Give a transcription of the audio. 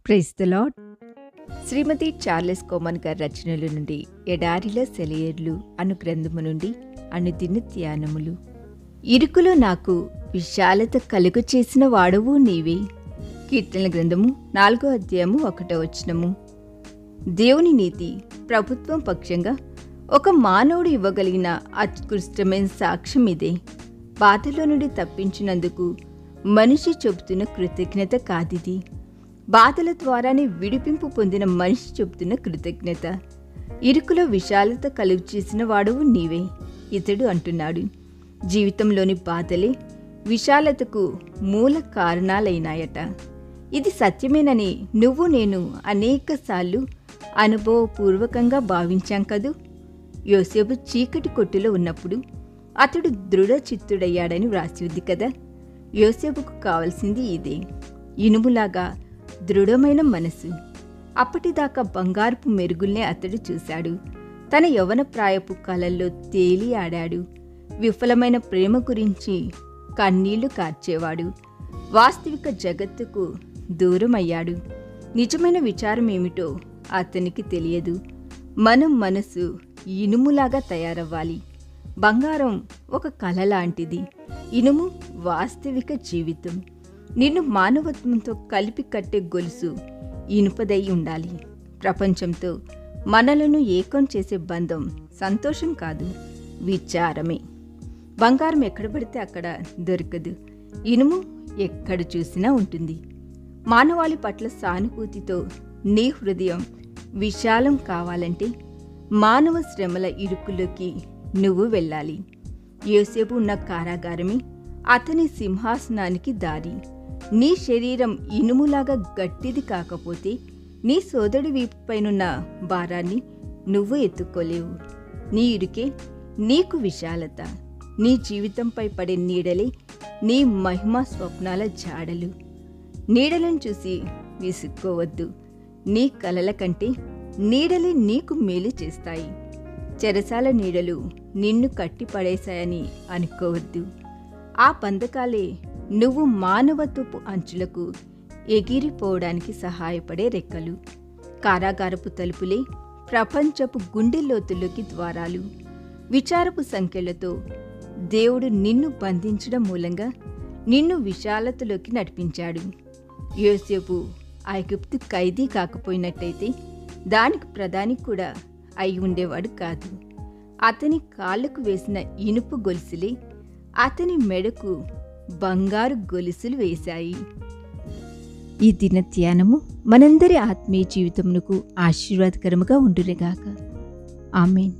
Praise the lord. శ్రీమతి Charles Cowman గారి రచనల నుండి ఎడారిలో సెలయేర్లు అను గ్రంథము నుండి అనుదిన ధ్యానములు. ఇరుకులో నాకు విశాలత కలుగు చేసిన వాడవు నీవే. కీర్తనల గ్రంథము 4వ అధ్యాయము 1వ వచనము. దేవుని నీతి ప్రభుత్వం పక్షంగా ఒక మానవుడు ఇవ్వగలిగిన అత్కృష్టమైన సాక్ష్యం ఇదే. బాధలో నుండి తప్పించినందుకు మనిషి చెబుతున్న కృతజ్ఞత కాదిది. బాధల ద్వారానే విడిపింపు పొందిన మనిషి చెబుతున్న కృతజ్ఞత. ఇరుకులో విశాలత కలుగు చేసిన వాడవు నీవే. ఇతడు అంటున్నాడు, జీవితంలోని బాధలే విశాలతకు మూల కారణాలైనాయట. ఇది సత్యమేనని నువ్వు నేను అనేకసార్లు అనుభవపూర్వకంగా భావించాం కదూ. యోసేపు చీకటి కొట్టులో ఉన్నప్పుడు అతడు దృఢ చిత్తుడయ్యాడని వ్రాసి ఉంది కదా. యోసేపుకు కావలసింది ఇదే, ఇనుములాగా దృఢమైన మనసు. అప్పటిదాకా బంగారపు మెరుగుల్నే అతడు చూశాడు. తన యవ్వన ప్రాయపు కలల్లో తేలి ఆడాడు. విఫలమైన ప్రేమ గురించి కన్నీళ్లు కార్చేవాడు. వాస్తవిక జగత్తుకు దూరమయ్యాడు. నిజమైన విచారం ఏమిటో అతనికి తెలియదు. మనం మనసు ఇనుములాగా తయారవ్వాలి. బంగారం ఒక కళ లాంటిది, ఇనుము వాస్తవిక జీవితం. నిన్ను మానవత్వంతో కలిపి కట్టే గొలుసు ఇనుపదై ఉండాలి. ప్రపంచంతో మనలను ఏకం చేసే బంధం సంతోషం కాదు, విచారమే. బంగారం ఎక్కడ పడితే అక్కడ దొరకదు, ఇనుము ఎక్కడ చూసినా ఉంటుంది. మానవాళి పట్ల సానుభూతితో నీ హృదయం విశాలం కావాలంటే మానవ శ్రమల ఇరుకులోకి నువ్వు వెళ్ళాలి. యోసేపు ఉన్న కారాగారమే అతని సింహాసనానికి దారి. నీ శరీరం ఇనుములాగా గట్టిది కాకపోతే నీ సోదరుడి వీపుపైనున్న భారాన్ని నువ్వు ఎత్తుకోలేవు. నీ ఇరుకే నీకు విశాలత. నీ జీవితంపై పడే నీడలే నీ మహిమా స్వప్నాల జాడలు. నీడలను చూసి విసుక్కోవద్దు. నీ కలల కంటే నీడలే నీకు మేలు చేస్తాయి. చెరసాల నీడలు నిన్ను కట్టిపడేశాయని అనుకోవద్దు. ఆ బంధకాలే నువ్వు మానవత్వపు అంచులకు ఎగిరిపోవడానికి సహాయపడే రెక్కలు. కారాగారపు తలుపులే ప్రపంచపు గుండె లోతుల్లోకి ద్వారాలు. విచారపు సంఖ్యలతో దేవుడు నిన్ను బంధించడం మూలంగా నిన్ను విశాలతలోకి నడిపించాడు. యోసేపు ఐగుప్తు ఖైదీ కాకపోయినట్టయితే దానికి ప్రధాని కూడా అయి ఉండేవాడు కాదు. అతని కాళ్లకు వేసిన ఇనుపు గొలుసులే అతని మెడకు బంగారు గొలుసులు వేశాయి. ఈ దిన ధ్యానము మనందరి ఆత్మీయ జీవితమునకు ఆశీర్వాదకరముగా ఉండునుగాక. ఆమేన్.